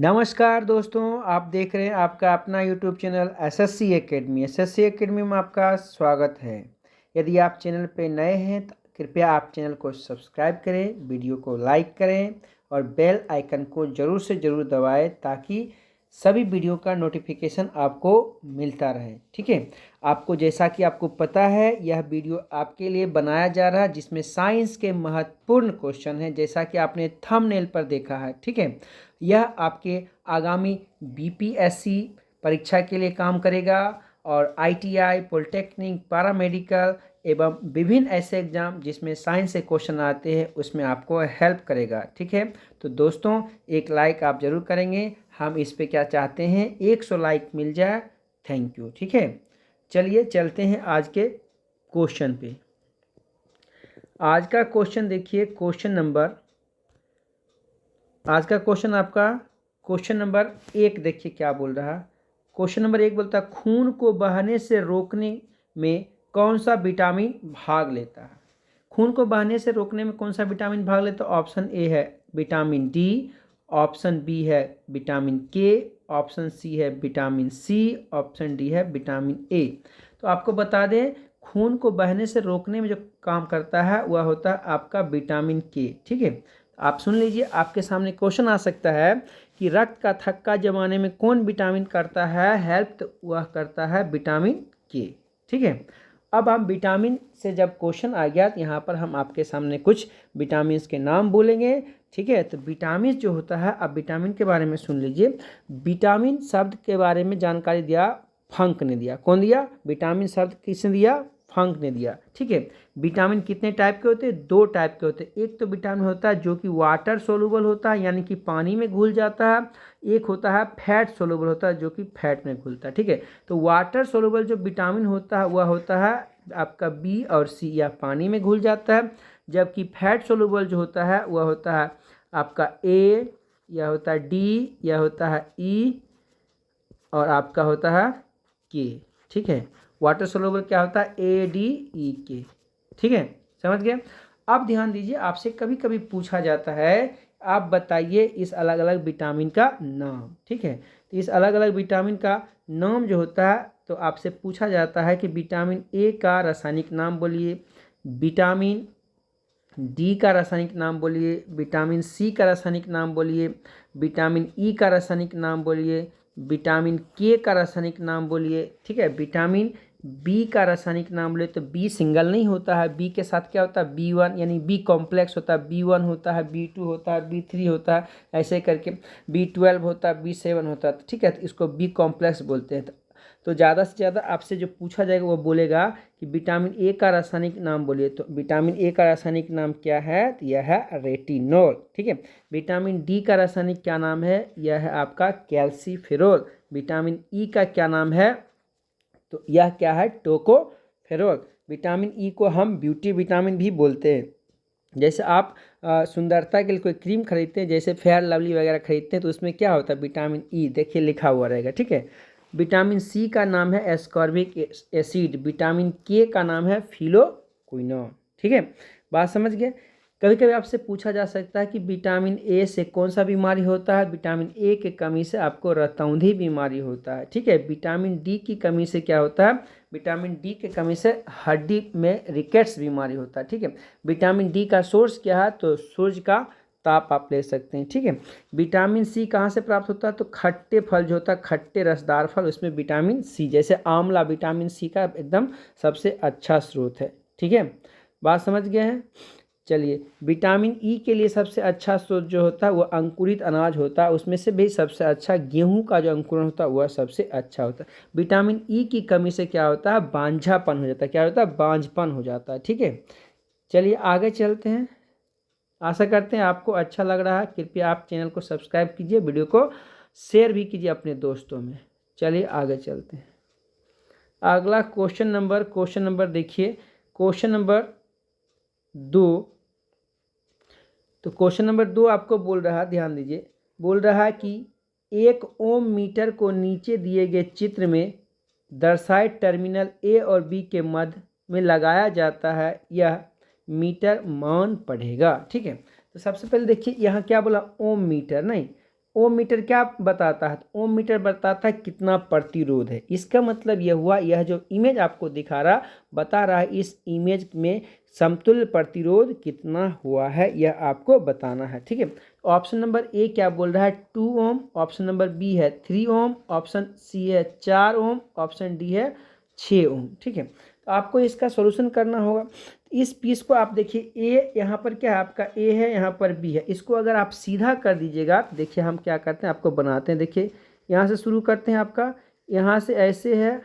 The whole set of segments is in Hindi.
नमस्कार दोस्तों, आप देख रहे हैं आपका अपना YouTube channel SSC academy. SSC academy में आपका स्वागत है। यदि आप चैनल पे नए हैं तो कृपया आप चैनल को सब्सक्राइब करें, वीडियो को लाइक करें और बेल आइकन को ज़रूर से ज़रूर दबाएं ताकि सभी वीडियो का नोटिफिकेशन आपको मिलता रहे। ठीक है, आपको जैसा कि आपको पता है यह वीडियो आपके लिए बनाया जा रहा है जिसमें साइंस के महत्वपूर्ण क्वेश्चन हैं, जैसा कि आपने थंबनेल पर देखा है। ठीक है, यह आपके आगामी बीपीएससी परीक्षा के लिए काम करेगा और आईटीआई, पॉलिटेक्निक, पैरामेडिकल एवं विभिन्न ऐसे एग्जाम जिसमें साइंस से क्वेश्चन आते हैं उसमें आपको हेल्प करेगा। ठीक है, तो दोस्तों एक लाइक आप ज़रूर करेंगे। हम इस पे क्या चाहते हैं, 100 लाइक मिल जाए। Thank you. ठीक है, चलिए चलते हैं आज के क्वेश्चन पे। आज का क्वेश्चन देखिए, आज का क्वेश्चन आपका क्वेश्चन नंबर 1 देखिए क्या बोल रहा है। क्वेश्चन नंबर 1 बोलता है खून को बहने से रोकने में कौन सा विटामिन भाग लेता है। खून को बहने से रोकने में कौन सा विटामिन भाग लेता है। ऑप्शन ए है विटामिन डी, ऑप्शन बी है विटामिन के, ऑप्शन सी है विटामिन सी, ऑप्शन डी है विटामिन ए। तो आपको बता दें खून को बहने से रोकने में जो काम करता है वह होता है आपका विटामिन के। ठीक है, आप सुन लीजिए, आपके सामने क्वेश्चन आ सकता है कि रक्त का थक्का जमाने में कौन विटामिन करता है हेल्प, तो वह करता है विटामिन के। ठीक है, अब हम विटामिन से जब क्वेश्चन आ गया तो यहाँ पर हम आपके सामने कुछ विटामिन के नाम बोलेंगे। ठीक है, तो विटामिन जो होता है, अब विटामिन के बारे में सुन लीजिए। विटामिन शब्द के बारे में जानकारी दिया फंक ने दिया। कौन दिया? विटामिन शब्द किसने दिया? फंक ने दिया। ठीक है, विटामिन कितने टाइप के होते हैं? 2 टाइप के होते हैं। एक तो विटामिन होता है जो कि वाटर सोलुबल होता है यानी कि पानी में घुल जाता है। एक होता है फैट सोलुबल होता है जो कि फैट में घुलता है। ठीक है, तो वाटर सोलुबल जो विटामिन होता है वह होता है आपका बी और सी, या पानी में घुल जाता है। जबकि फैट सोलुबल जो होता है वह होता है आपका ए, यह होता है डी, यह होता है ई और आपका होता है के। ठीक है, वाटर सोलुबल क्या होता है? ए डी ई के। ठीक है, समझ गए। अब ध्यान दीजिए, आपसे कभी कभी पूछा जाता है आप बताइए इस अलग अलग विटामिन का नाम। ठीक है, तो इस अलग अलग विटामिन का नाम जो होता है तो आपसे पूछा जाता है कि विटामिन ए का रासायनिक नाम बोलिए, विटामिन डी का रासायनिक नाम बोलिए, विटामिन सी का रासायनिक नाम बोलिए, विटामिन ई का रासायनिक नाम बोलिए, विटामिन के का रासायनिक नाम बोलिए। ठीक है, विटामिन बी का रासायनिक नाम बोले तो बी सिंगल नहीं होता है, बी के साथ क्या होता है? B1 यानी बी कॉम्प्लेक्स होता है। B1 होता है, B2 होता है, B3 होता है, ऐसे करके B12 होता है, B7 होता है। ठीक है, तो इसको बी कॉम्प्लेक्स बोलते हैं। तो ज़्यादा से ज़्यादा आपसे जो पूछा जाएगा वो बोलेगा कि विटामिन ए का रासायनिक नाम बोलिए। तो विटामिन ए का रासायनिक नाम क्या है? तो यह है रेटिनॉल। ठीक है, विटामिन डी का रासायनिक क्या नाम है? यह है आपका कैल्सीफेरोल। विटामिन ई का क्या नाम है? तो यह क्या है? टोकोफेरोल। विटामिन ई को हम ब्यूटी विटामिन भी बोलते हैं। जैसे आप सुंदरता के लिए कोई क्रीम खरीदते हैं, जैसे फेयर लवली वगैरह खरीदते हैं, तो उसमें क्या होता है? विटामिन ई देखिए लिखा हुआ रहेगा। ठीक है, विटामिन सी का नाम है एस्कॉर्बिक एसिड, विटामिन के का नाम है फिलोक्विनोन। ठीक है, बात समझ गए। कभी कभी आपसे पूछा जा सकता है कि विटामिन ए से कौन सा बीमारी होता है? विटामिन ए की कमी से आपको रतौंधी बीमारी होता है। ठीक है, विटामिन डी की कमी से क्या होता है? विटामिन डी की कमी से हड्डी में रिकेट्स बीमारी होता है। ठीक है, विटामिन डी का सोर्स क्या है? तो सूरज का ताप आप ले सकते हैं। ठीक है, विटामिन सी कहाँ से प्राप्त होता है? तो खट्टे फल जो होता है, खट्टे रसदार फल, उसमें विटामिन सी, जैसे आंवला विटामिन सी का एकदम सबसे अच्छा स्रोत है। ठीक है, बात समझ गए हैं। चलिए, विटामिन ई के लिए सबसे अच्छा स्रोत जो होता है वो अंकुरित अनाज होता है, उसमें से भी सबसे अच्छा गेहूं का जो अंकुरण होता है वह सबसे अच्छा होता है। विटामिन ई की कमी से क्या होता है? बांझापन हो जाता है। क्या होता है? बांझपन हो जाता है। ठीक है, चलिए आगे चलते हैं। आशा करते हैं आपको अच्छा लग रहा है। कृपया आप चैनल को सब्सक्राइब कीजिए, वीडियो को शेयर भी कीजिए अपने दोस्तों में। चलिए आगे चलते हैं। अगला क्वेश्चन नंबर देखिए, क्वेश्चन नंबर 2। तो क्वेश्चन नंबर 2 आपको बोल रहा है, ध्यान दीजिए, बोल रहा है कि 1 ओम मीटर को नीचे दिए गए चित्र में दर्शाए टर्मिनल ए और बी के मध्य में लगाया जाता है, यह मीटर मान पढ़ेगा। ठीक है, तो सबसे पहले देखिए यहाँ क्या बोला? ओम मीटर नहीं, ओम मीटर क्या बताता है? ओम मीटर बताता है कितना प्रतिरोध है। इसका मतलब यह हुआ, यह जो इमेज आपको दिखा रहा बता रहा है इस इमेज में समतुल्य प्रतिरोध कितना हुआ है, यह आपको बताना है। ठीक है, ऑप्शन नंबर ए क्या बोल रहा है? 2 ओम, ऑप्शन नंबर बी है 3 ओम, ऑप्शन सी है 4 ओम, ऑप्शन डी है 6 ओम। ठीक है, तो आपको इसका सॉल्यूशन करना होगा। इस पीस को आप देखिए, ए यहाँ पर क्या है आपका, ए है, यहाँ पर बी है। इसको अगर आप सीधा कर दीजिएगा, देखिए हम क्या करते हैं आपको बनाते हैं। देखिए यहाँ से शुरू करते हैं, आपका यहाँ से ऐसे है,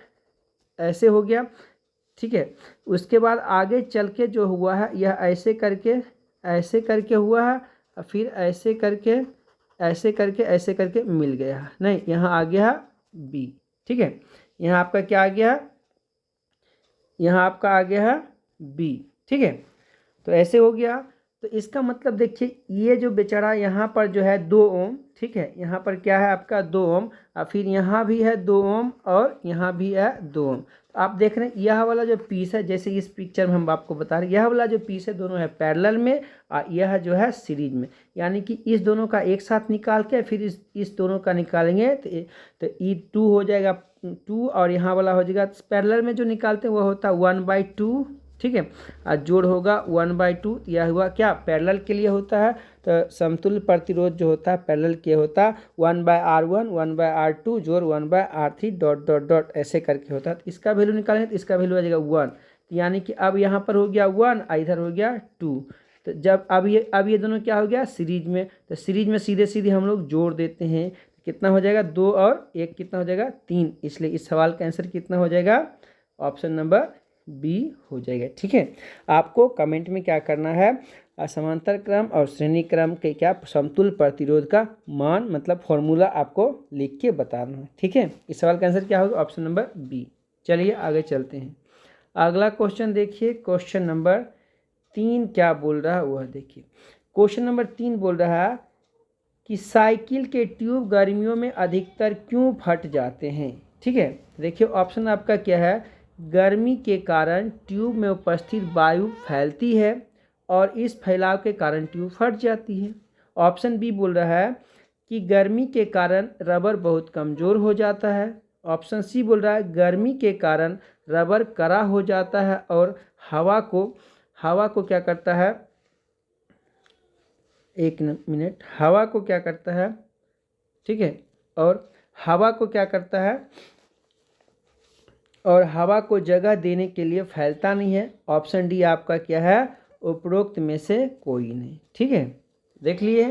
ऐसे हो गया। ठीक है, उसके बाद आगे चल के जो हुआ है यह ऐसे करके हुआ है, और फिर ऐसे करके मिल गया है। नहीं, यहाँ आ गया बी। ठीक है, यहाँ आपका क्या आ गया? यहाँ आपका आ गया है बी। ठीक है, तो ऐसे हो गया। तो इसका मतलब देखिए, ये जो बेचारा यहाँ पर जो है 2 ओम, ठीक है, यहाँ पर क्या है आपका 2 ओम, और फिर यहाँ भी है 2 ओम, और यहाँ भी है 2 ओम। तो आप देख रहे हैं यह वाला जो पीस है, जैसे इस पिक्चर में हम आपको बता रहे हैं, यह वाला जो पीस है दोनों है पैरेलल में, और यह जो है सीरीज में। यानी कि इस दोनों का एक साथ निकाल के फिर इस दोनों का निकालेंगे तो ई 2 हो जाएगा 2, और यहाँ वाला हो जाएगा पैरेलल में जो निकालते हैं वो होता है 1/2। ठीक है, और जोड़ होगा 1/2। यह हुआ क्या, पैरेलल के लिए होता है। तो समतुल्य प्रतिरोध जो होता है पैरेलल के होता है 1/R1 1/R2 जोड़ 1/R3 डॉट डॉट डॉट ऐसे करके होता है। तो इसका वैल्यू निकालेंगे तो इसका वैल्यू आ जाएगा 1। यानी कि अब यहाँ पर हो गया 1, इधर हो गया 2। तो जब अब ये दोनों क्या हो गया सीरीज में, तो सीरीज में सीधे सीधे हम लोग जोड़ देते हैं। कितना हो जाएगा 2 और 1 कितना हो जाएगा 3। इसलिए इस सवाल का आंसर कितना हो जाएगा? ऑप्शन नंबर बी हो जाएगा। ठीक है, आपको कमेंट में क्या करना है, समांतर क्रम और श्रेणी क्रम के क्या समतुल्य प्रतिरोध का मान मतलब फॉर्मूला आपको लिख के बताना है। ठीक है, इस सवाल का आंसर क्या होगा? Option number B. चलिए आगे चलते हैं। अगला क्वेश्चन देखिए, क्वेश्चन नंबर 3 क्या बोल रहा है वह देखिए। क्वेश्चन नंबर 3 बोल रहा है कि साइकिल के ट्यूब गर्मियों में अधिकतर क्यों फट जाते हैं। ठीक है, देखिए ऑप्शन आपका क्या है? गर्मी के कारण ट्यूब में उपस्थित वायु फैलती है और इस फैलाव के कारण ट्यूब फट जाती है। ऑप्शन बी बोल रहा है कि गर्मी के कारण रबर बहुत कमज़ोर हो जाता है। ऑप्शन सी बोल रहा है गर्मी के कारण रबर कड़ा हो जाता है और हवा को क्या करता है, एक मिनट, हवा को क्या करता है, ठीक है, और हवा को क्या करता है, और हवा को जगह देने के लिए फैलता नहीं है। ऑप्शन डी आपका क्या है? उपरोक्त में से कोई नहीं। ठीक है, देख लिए,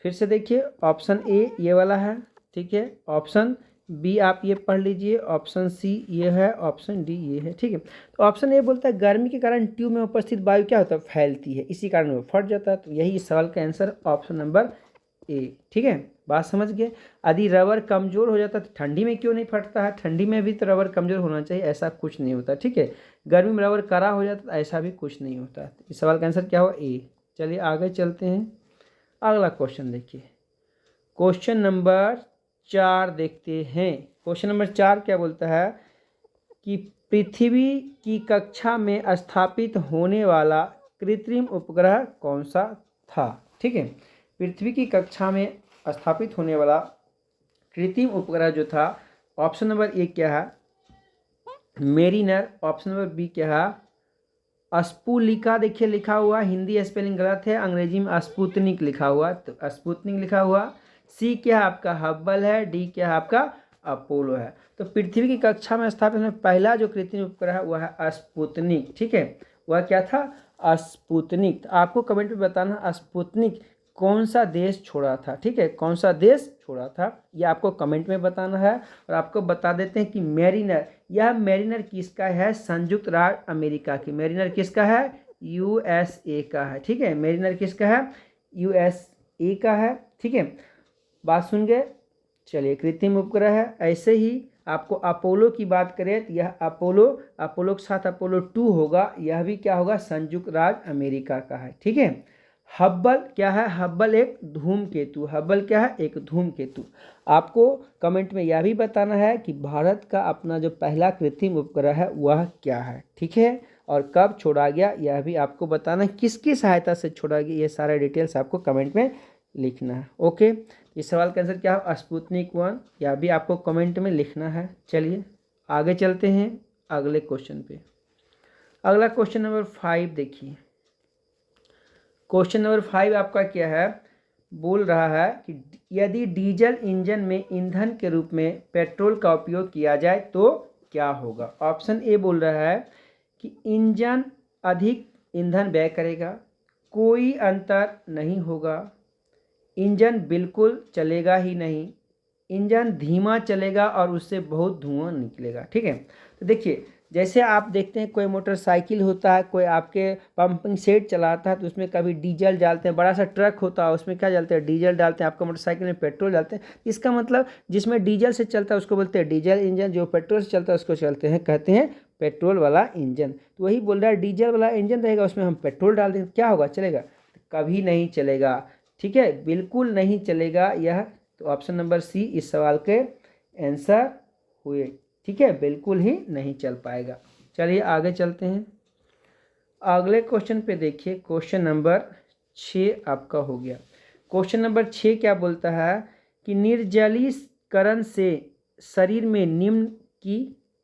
फिर से देखिए, ऑप्शन ए ये वाला है, ठीक है, ऑप्शन बी आप ये पढ़ लीजिए, ऑप्शन सी ये है, ऑप्शन डी ये है। ठीक है, तो ऑप्शन ए बोलता है गर्मी के कारण ट्यूब में उपस्थित वायु क्या होता है? फैलती है, इसी कारण वो फट जाता है। तो यही इस सवाल का आंसर ऑप्शन नंबर ए। ठीक है, बात समझ गए। यदि रबर कमज़ोर हो जाता तो ठंडी में क्यों नहीं फटता है? ठंडी में भी तो रबर कमज़ोर होना चाहिए, ऐसा कुछ नहीं होता। ठीक है, गर्मी में रबर कड़ा हो जाता है, ऐसा भी कुछ नहीं होता। इस सवाल का आंसर क्या हुआ? ए। चलिए आगे चलते हैं। अगला क्वेश्चन देखिए, क्वेश्चन नंबर 4 देखते हैं। क्वेश्चन नंबर 4 क्या बोलता है कि पृथ्वी की कक्षा में स्थापित होने वाला कृत्रिम उपग्रह कौन सा था? ठीक है, पृथ्वी की कक्षा में स्थापित होने वाला कृत्रिम उपग्रह जो था, ऑप्शन नंबर ए क्या है? मेरिनर। ऑप्शन नंबर बी क्या है? स्पुलिका। देखिए लिखा हुआ, हिंदी स्पेलिंग गलत है, अंग्रेजी में स्पुतनिक लिखा हुआ, तो स्पुतनिक लिखा हुआ। सी क्या है आपका? हब्बल है। डी क्या है आपका? अपोलो है। तो पृथ्वी की कक्षा में स्थापित होने पहला जो कृत्रिम उपग्रह है वह है स्पुतनिक। ठीक है, वह क्या था? स्पुतनिक। तो आपको कमेंट में बताना स्पुतनिक कौन सा देश छोड़ा था। ठीक है, कौन सा देश छोड़ा था ये आपको कमेंट में बताना है। और आपको बता देते हैं कि मेरिनर, यह मेरिनर किसका है? संयुक्त राज्य अमेरिका की। मेरिनर किसका है? यूएसए का है। ठीक है, मेरिनर किसका है? यूएसए का है। ठीक है, बात सुन गए। चलिए, कृत्रिम उपग्रह है। ऐसे ही आपको अपोलो की बात करें तो यह अपोलो के साथ अपोलो 2 होगा, यह भी क्या होगा? संयुक्त राज्य अमेरिका का है। ठीक है, हब्बल क्या है? हब्बल एक धूमकेतु। हब्बल क्या है? एक धूमकेतु। आपको कमेंट में यह भी बताना है कि भारत का अपना जो पहला कृत्रिम उपग्रह है वह क्या है। ठीक है, और कब छोड़ा गया यह भी आपको बताना है, किसकी सहायता से छोड़ा गया, ये सारे डिटेल्स आपको कमेंट में लिखना है। ओके, इस सवाल का आंसर क्या है? स्पुतनिक 1, या भी आपको कमेंट में लिखना है। चलिए आगे चलते हैं अगले क्वेश्चन पे। अगला क्वेश्चन नंबर 5 देखिए। क्वेश्चन नंबर 5 आपका क्या है? बोल रहा है कि यदि डीजल इंजन में ईंधन के रूप में पेट्रोल का उपयोग किया जाए तो क्या होगा? ऑप्शन ए बोल रहा है कि इंजन अधिक ईंधन व्यय करेगा, कोई अंतर नहीं होगा, इंजन बिल्कुल चलेगा ही नहीं, इंजन धीमा चलेगा और उससे बहुत धुआं निकलेगा। ठीक है, तो देखिए जैसे आप देखते हैं कोई मोटरसाइकिल होता है, कोई आपके पंपिंग सेट चलाता है तो उसमें कभी डीजल डालते हैं, बड़ा सा ट्रक होता है उसमें क्या डालते हैं? डीजल डालते हैं। आपका मोटरसाइकिल में पेट्रोल डालते हैं। इसका मतलब जिसमें डीजल से चलता है उसको बोलते हैं डीजल इंजन, जो पेट्रोल से चलता है उसको कहते हैं पेट्रोल वाला इंजन। तो वही बोल रहा है डीजल वाला इंजन रहेगा, उसमें हम पेट्रोल डाल देंगे, क्या होगा? चलेगा? कभी नहीं चलेगा। ठीक है, बिल्कुल नहीं चलेगा यह। तो ऑप्शन नंबर सी इस सवाल के आंसर हुए। ठीक है, बिल्कुल ही नहीं चल पाएगा। चलिए आगे चलते हैं अगले क्वेश्चन पे। देखिए क्वेश्चन नंबर 6 आपका हो गया। क्वेश्चन नंबर 6 क्या बोलता है कि निर्जलीकरण से शरीर में निम्न की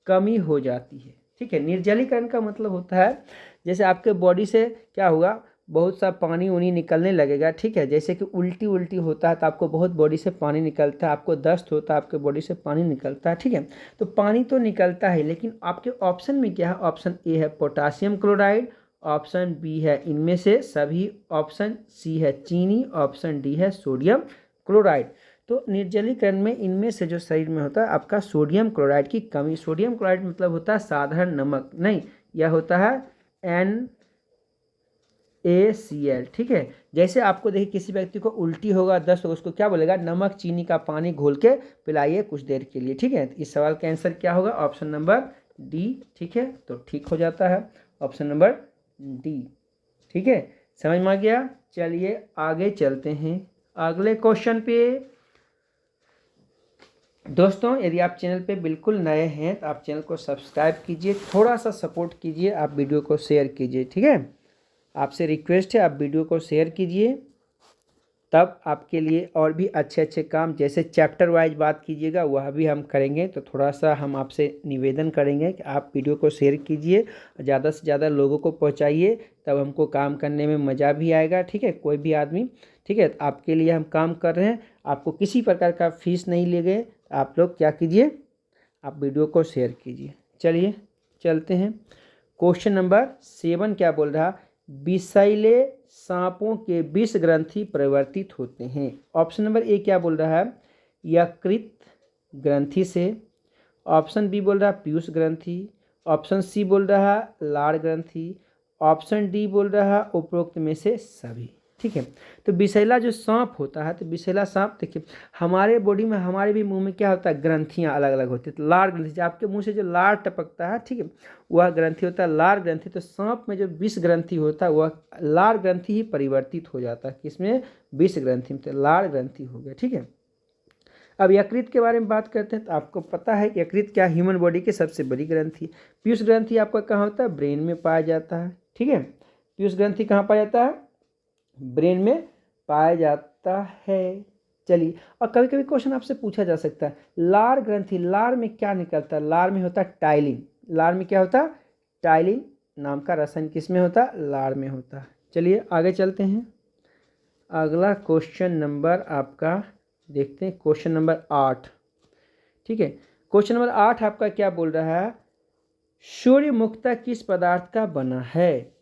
कमी हो जाती है। ठीक है, निर्जलीकरण का मतलब होता है जैसे आपके बॉडी से क्या होगा, बहुत सा पानी उनी निकलने लगेगा। ठीक है, जैसे कि उल्टी होता है तो आपको बहुत बॉडी से पानी निकलता है, आपको दस्त होता है आपके बॉडी से पानी निकलता है। ठीक है, तो पानी तो निकलता है, लेकिन आपके ऑप्शन में क्या है? ऑप्शन ए है पोटासियम क्लोराइड, ऑप्शन बी है इनमें से सभी, ऑप्शन सी है चीनी, ऑप्शन डी है सोडियम क्लोराइड। तो निर्जलीकरण में इनमें से जो शरीर में होता है आपका सोडियम क्लोराइड की कमी। सोडियम क्लोराइड मतलब होता है साधारण नमक नहीं, यह होता है NaCl। ठीक है, जैसे आपको देखिए किसी व्यक्ति को उल्टी होगा, दस्त होगा, उसको क्या बोलेगा? नमक चीनी का पानी घोल के पिलाइए कुछ देर के लिए। ठीक है, इस सवाल का आंसर क्या होगा? Option number D. ठीक है, तो ठीक हो जाता है ऑप्शन नंबर डी। ठीक है, समझ में आ गया? चलिए आगे चलते हैं अगले क्वेश्चन पे। दोस्तों यदि आप चैनल पे बिल्कुल नए हैं तो आप चैनल को सब्सक्राइब कीजिए, थोड़ा सा सपोर्ट कीजिए, आप वीडियो को शेयर कीजिए। ठीक है, आपसे रिक्वेस्ट है आप वीडियो को शेयर कीजिए, तब आपके लिए और भी अच्छे काम जैसे चैप्टर वाइज बात कीजिएगा वह भी हम करेंगे। तो थोड़ा सा हम आपसे निवेदन करेंगे कि आप वीडियो को शेयर कीजिए, ज़्यादा से ज़्यादा लोगों को पहुंचाइए, तब हमको काम करने में मज़ा भी आएगा। ठीक है, कोई भी आदमी, ठीक है, आपके लिए हम काम कर रहे हैं, आपको किसी प्रकार का फीस नहीं लेंगे। आप लोग क्या कीजिए, आप वीडियो को शेयर कीजिए। चलिए चलते हैं क्वेश्चन नंबर 7 क्या बोल रहा? विषैले सांपों के विष ग्रंथि परिवर्तित होते हैं। ऑप्शन नंबर ए क्या बोल रहा है? यकृत ग्रंथि से, ऑप्शन बी बोल रहा है पीयूष ग्रंथि, ऑप्शन सी बोल रहा है लाड़ ग्रंथि, ऑप्शन डी बोल रहा है उपरोक्त में से सभी। ठीक है, तो विषैला जो सांप होता है, तो विषैला सांप देखिए हमारे बॉडी में, हमारे भी मुंह में क्या होता है? ग्रंथियां अलग अलग होती है। तो लार ग्रंथि, आपके मुंह से जो लार टपकता है, ठीक है, वह ग्रंथि होता है लार ग्रंथि। तो सांप में जो विष ग्रंथि होता है वह लार ग्रंथि ही परिवर्तित हो जाता है। किसमें? विष ग्रंथि में, तो लार ग्रंथि हो गया। ठीक है, अब यकृत के बारे में बात करते हैं तो आपको पता है यकृत क्या ह्यूमन बॉडी की सबसे बड़ी ग्रंथि। पीयूष ग्रंथि आपका कहाँ होता है? ब्रेन में पाया जाता है। ठीक है, पीयूष ग्रंथि कहाँ पाया जाता है? ब्रेन में पाया जाता है। चलिए, और कभी कभी क्वेश्चन आपसे पूछा जा सकता है लार ग्रंथि, लार में क्या निकलता है? लार में होता है टाइलिन। लार में क्या होता है? टाइलिन नाम का रसायन किसमें होता है? लार में होता है। चलिए आगे चलते हैं अगला क्वेश्चन नंबर आपका देखते हैं, क्वेश्चन नंबर 8। ठीक है, क्वेश्चन नंबर 8 आपका क्या बोल रहा है? सूर्य मुक्ता किस पदार्थ का बना है?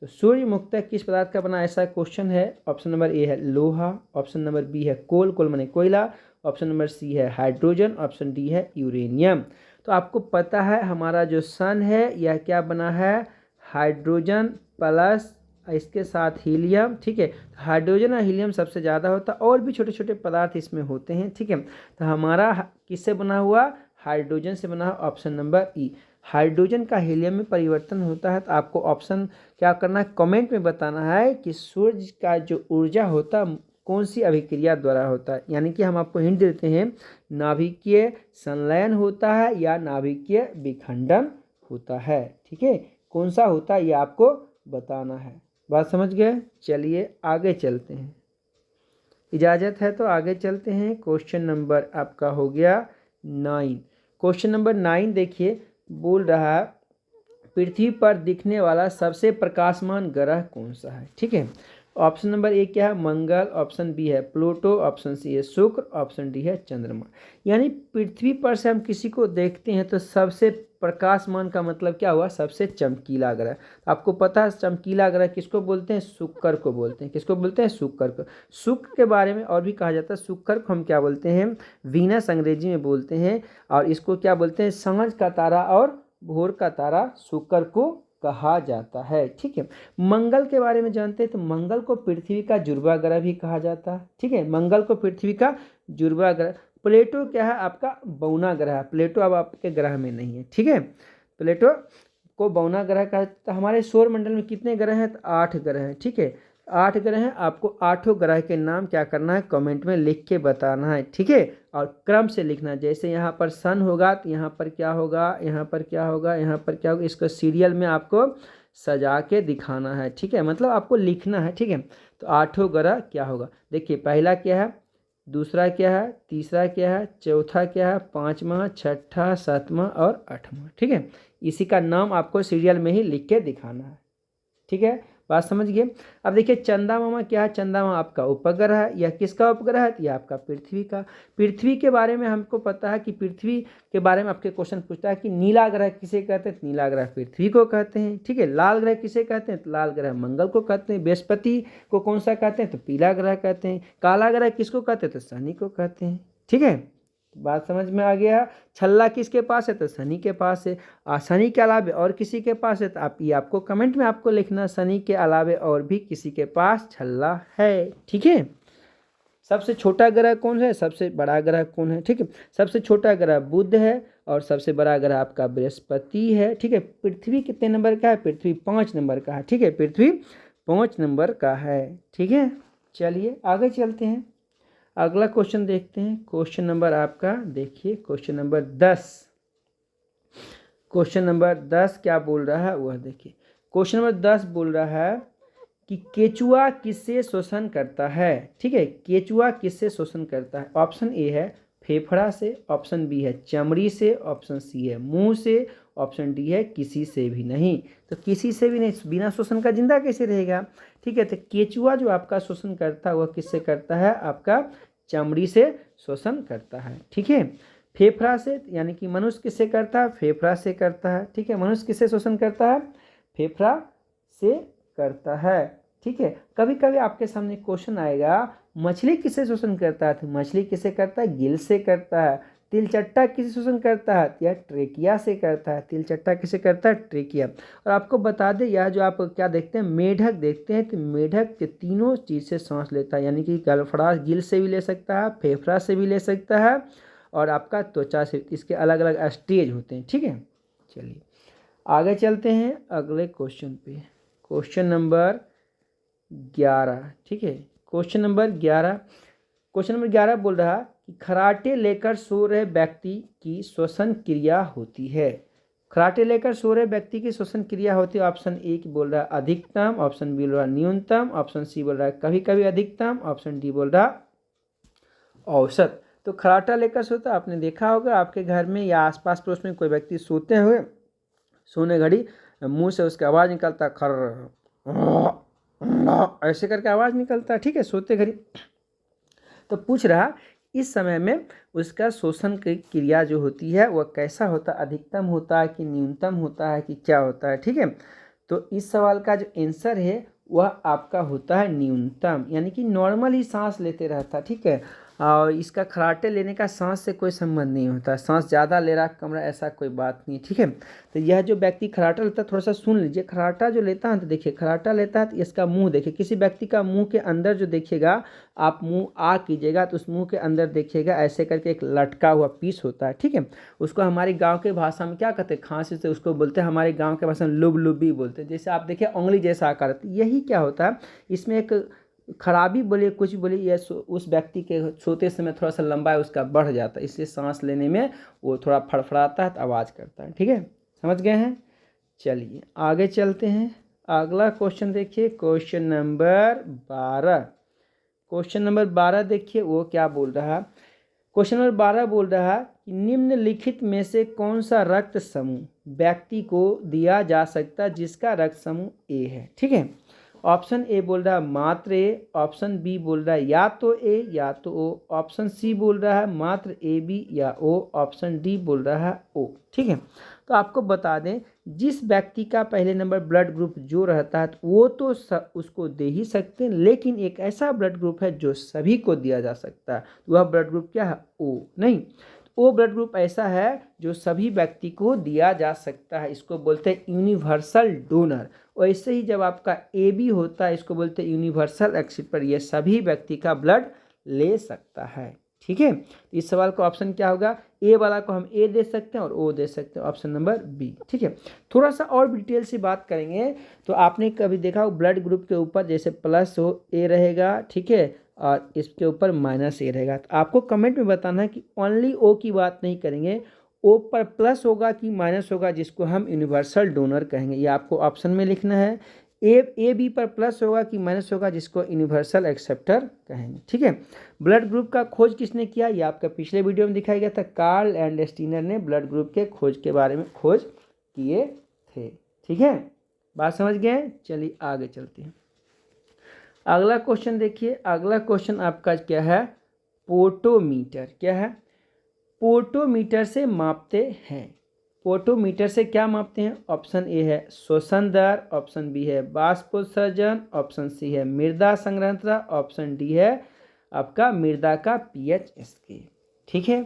तो सूर्य मुक्ता किस पदार्थ का बना, ऐसा क्वेश्चन है। ऑप्शन नंबर ए है लोहा, ऑप्शन नंबर बी है कोल माने कोयला, ऑप्शन नंबर सी है हाइड्रोजन, ऑप्शन डी है यूरेनियम। तो आपको पता है हमारा जो सन है यह क्या बना है? हाइड्रोजन प्लस इसके साथ हीलियम। ठीक है, हाइड्रोजन और हीलियम सबसे ज़्यादा होता है, और भी छोटे छोटे पदार्थ इसमें होते हैं। ठीक है, तो हमारा किससे बना हुआ? हाइड्रोजन से बना। ऑप्शन नंबर ई, हाइड्रोजन का हीलियम में परिवर्तन होता है। तो आपको ऑप्शन क्या करना है? कमेंट में बताना है कि सूर्य का जो ऊर्जा होता है कौन सी अभिक्रिया द्वारा होता है। यानी कि हम आपको हिंट देते हैं, नाभिकीय संलयन होता है या नाभिकीय विखंडन होता है। ठीक है, कौन सा होता है ये आपको बताना है। बात समझ गए? चलिए आगे चलते हैं इजाज़त है तो आगे चलते हैं। क्वेश्चन नंबर आपका हो गया 9। क्वेश्चन नंबर 9 देखिए, बोल रहा है पृथ्वी पर दिखने वाला सबसे प्रकाशमान ग्रह कौन सा है। ठीक है, ऑप्शन नंबर ए क्या है, मंगल, ऑप्शन बी है प्लूटो, ऑप्शन सी है शुक्र, ऑप्शन डी है चंद्रमा। यानी पृथ्वी पर से हम किसी को देखते हैं तो सबसे प्रकाशमान का मतलब क्या हुआ, सबसे चमकीला ग्रह। आपको पता है चमकीला ग्रह किसको बोलते हैं, शुक्र को बोलते हैं। किसको बोलते हैं, शुक्र को। शुक्र के बारे में और भी कहा जाता है, शुक्र को हम क्या बोलते हैं, वीनस अंग्रेजी में बोलते हैं, और इसको क्या बोलते हैं, सांझ का तारा और भोर का तारा शुक्र को कहा जाता है। ठीक है, मंगल के बारे में जानते हैं तो मंगल को पृथ्वी का जुड़वा ग्रह भी कहा जाता है। ठीक है, मंगल को पृथ्वी का जुड़वा ग्रह। प्लेटो क्या है, आपका बौना ग्रह है। प्लेटो अब आपके ग्रह में नहीं है। ठीक है, प्लेटो को बौना ग्रह कहा। तो हमारे सौर मंडल में कितने ग्रह हैं, तो 8 ग्रह हैं। ठीक है, 8 ग्रह हैं। आपको 8 ग्रह के नाम क्या करना है, कमेंट में लिख के बताना है। ठीक है, और क्रम से लिखना। जैसे यहाँ पर सन होगा तो यहाँ पर क्या होगा, यहाँ पर क्या होगा, यहाँ पर क्या होगा, इसको सीरियल में आपको सजा के दिखाना है। ठीक है, मतलब आपको लिखना है। ठीक है, तो 8 ग्रह क्या होगा, देखिए पहला क्या है, दूसरा क्या है, तीसरा क्या है, चौथा क्या है, पाँचवा, छठा, सातवां और आठवां। ठीक है, इसी का नाम आपको सीरियल में ही लिख के दिखाना है। ठीक है, बात समझ गए। अब देखिए चंदा मामा क्या है, चंदा मामा आपका उपग्रह है। यह किसका उपग्रह है, यह आपका पृथ्वी का। पृथ्वी के बारे में हमको पता है कि पृथ्वी के बारे में आपके क्वेश्चन पूछता है कि नीला ग्रह किसे कहते हैं, नीला ग्रह पृथ्वी को कहते हैं। ठीक है, लाल ग्रह किसे कहते हैं, तो लाल ग्रह मंगल को कहते हैं। बृहस्पति को कौन सा कहते हैं, तो पीला ग्रह कहते हैं। काला ग्रह किसको कहते हैं, तो शनि को कहते हैं। ठीक है, बात समझ में आ गया। छल्ला किसके पास है, तो शनि के पास है। शनि के अलावे और किसी के पास है, तो आप ये आपको कमेंट में आपको लिखना, शनि के अलावे और भी किसी के पास छल्ला है। ठीक है, सबसे छोटा ग्रह कौन है, सबसे बड़ा ग्रह कौन है। ठीक है, सबसे छोटा ग्रह बुध है और सबसे बड़ा ग्रह आपका बृहस्पति है। ठीक है, पृथ्वी कितने नंबर का है, पृथ्वी 5 नंबर का है। ठीक है, पृथ्वी 5 नंबर का है। ठीक है, चलिए आगे चलते हैं, अगला क्वेश्चन देखते हैं। क्वेश्चन नंबर आपका देखिए, क्वेश्चन नंबर 10। क्वेश्चन नंबर 10 क्या बोल रहा है वह देखिए। क्वेश्चन नंबर 10 बोल रहा है कि केचुआ किससे शोषण करता है। ठीक है, केचुआ किससे शोषण करता है। ऑप्शन ए है फेफड़ा से, ऑप्शन बी है चमड़ी से, ऑप्शन सी है मुंह से, ऑप्शन डी है किसी से भी नहीं। तो किसी से भी नहीं, बिना शोषण का जिंदा कैसे रहेगा। ठीक है, तो केचुआ जो आपका शोषण करता है वह किससे करता है, आपका चमड़ी से शोषण करता है। ठीक है, फेफड़ा से, यानी कि मनुष्य किससे करता है, फेफड़ा से करता है। ठीक है, मनुष्य किससे शोषण करता है, फेफड़ा से करता है। ठीक है, कभी कभी आपके सामने क्वेश्चन आएगा मछली किससे शोषण करता है, तो मछली किससे करता है, गिल से करता है। तिलचट्टा किससे शोषण करता है, यह ट्रेकिया से करता है। तिलचट्टा किसे करता है, ट्रेकिया। और आपको बता दें यह जो आप क्या देखते हैं, मेढक देखते हैं, तो मेढक के तीनों चीज़ से सांस लेता है, यानी कि गलफड़ा गिल से भी ले सकता है, फेफड़ा से भी ले सकता है, और आपका त्वचा से। इसके अलग अलग स्टेज होते हैं। ठीक है, चलिए आगे चलते हैं अगले क्वेश्चन पे। Question number 11। ठीक है, क्वेश्चन नंबर 11। क्वेश्चन नंबर 11 बोल रहा कि खराटे लेकर सो रहे व्यक्ति की श्वसन क्रिया होती है। खराटे लेकर सो रहे व्यक्ति की श्वसन क्रिया होती है। ऑप्शन ए की बोल रहा है अधिकतम, ऑप्शन बी बोल रहा है न्यूनतम, ऑप्शन सी बोल रहा है कभी कभी अधिकतम, ऑप्शन डी बोल रहा औसत। तो खराटा लेकर सोता आपने देखा होगा आपके घर में या आसपास पड़ोस में कोई व्यक्ति सोते हुए, सोने घड़ी मुंह से उसकी आवाज़ निकलता, खर ऐसे करके आवाज़ निकलता है। ठीक है, सोते घड़ी। तो पूछ रहा इस समय में उसका शोषण की क्रिया जो होती है वह कैसा होता है, अधिकतम होता है कि न्यूनतम होता है कि क्या होता है। ठीक है, तो इस सवाल का जो आंसर है वह आपका होता है न्यूनतम, यानी कि नॉर्मल ही सांस लेते रहता। ठीक है, और इसका खराटे लेने का सांस से कोई संबंध नहीं होता, सांस ज़्यादा ले रहा कम रहा ऐसा कोई बात नहीं। ठीक है, तो यह जो व्यक्ति खराटा लेता है, थोड़ा सा सुन लीजिए। खराटा जो लेता है तो देखिए, खराटा लेता है तो इसका मुंह देखिए, किसी व्यक्ति का मुंह के अंदर जो देखिएगा, आप मुंह आ कीजिएगा तो उस मुंह के अंदर देखिएगा ऐसे करके एक लटका हुआ पीस होता है। ठीक है, उसको हमारे गाँव के भाषा में क्या कहते हैं, खांसी से उसको बोलते हैं, हमारे गाँव के भाषा में लुबलुबी बोलते हैं। जैसे आप देखिए उंगली जैसा आकार, यही क्या होता है, इसमें एक खराबी बोले कुछ बोले, यह उस व्यक्ति के सोते समय थोड़ा सा लंबा है उसका बढ़ जाता है, इसलिए सांस लेने में वो थोड़ा फड़फड़ाता है तो आवाज़ करता है। ठीक है, समझ गए हैं। चलिए आगे चलते हैं, अगला क्वेश्चन देखिए, क्वेश्चन नंबर 12। क्वेश्चन नंबर 12 देखिए वो क्या बोल रहा है। क्वेश्चन नंबर 12 बोल रहा है कि निम्नलिखित में से कौन सा रक्त समूह व्यक्ति को दिया जा सकता है जिसका रक्त समूह ए है। ठीक है, ऑप्शन ए बोल रहा है मात्र ए, ऑप्शन बी बोल रहा है या तो ए या तो ओ, ऑप्शन सी बोल रहा है मात्र ए बी या ओ, ऑप्शन डी बोल रहा है ओ। ठीक है, तो आपको बता दें जिस व्यक्ति का पहले नंबर ब्लड ग्रुप जो रहता है वो तो उसको दे ही सकते हैं, लेकिन एक ऐसा ब्लड ग्रुप है जो सभी को दिया जा सकता है, वह ब्लड ग्रुप क्या है? ओ। नहीं, ओ ब्लड ग्रुप ऐसा है जो सभी व्यक्ति को दिया जा सकता है, इसको बोलते हैं यूनिवर्सल डोनर। वैसे ही जब आपका ए बी होता है इसको बोलते हैं यूनिवर्सल एक्सेप्टर, ये सभी व्यक्ति का ब्लड ले सकता है। ठीक है, इस सवाल का ऑप्शन क्या होगा? ए वाला को हम ए दे सकते हैं और ओ दे सकते हैं, ऑप्शन नंबर बी। ठीक है, थोड़ा सा और डिटेल से बात करेंगे तो आपने कभी देखा हो ब्लड ग्रुप के ऊपर जैसे प्लस हो ए रहेगा, ठीक है, और इसके ऊपर माइनस ए रहेगा। तो आपको कमेंट में बताना है कि ओनली ओ की बात नहीं करेंगे, ओ पर प्लस होगा कि माइनस होगा, जिसको हम यूनिवर्सल डोनर कहेंगे। ये आपको ऑप्शन में लिखना है। ए बी पर प्लस होगा कि माइनस होगा, जिसको यूनिवर्सल एक्सेप्टर कहेंगे। ठीक है, ब्लड ग्रुप का खोज किसने किया? ये आपका पिछले वीडियो में दिखाया गया था। कार्ल एंड स्टीनर ने ब्लड ग्रुप के खोज के बारे में खोज किए थे। ठीक है, बात समझ गए? चलिए आगे चलते हैं। अगला क्वेश्चन देखिए, अगला क्वेश्चन आपका क्या है? पोटोमीटर। क्या है? पोटोमीटर से मापते हैं। पोटोमीटर से क्या मापते हैं? ऑप्शन ए है श्वसन दर, ऑप्शन बी है बाष्पोत्सर्जन, ऑप्शन सी है मृदा संग्रहणता, ऑप्शन डी है आपका मृदा का पीएच स्केल। ठीक है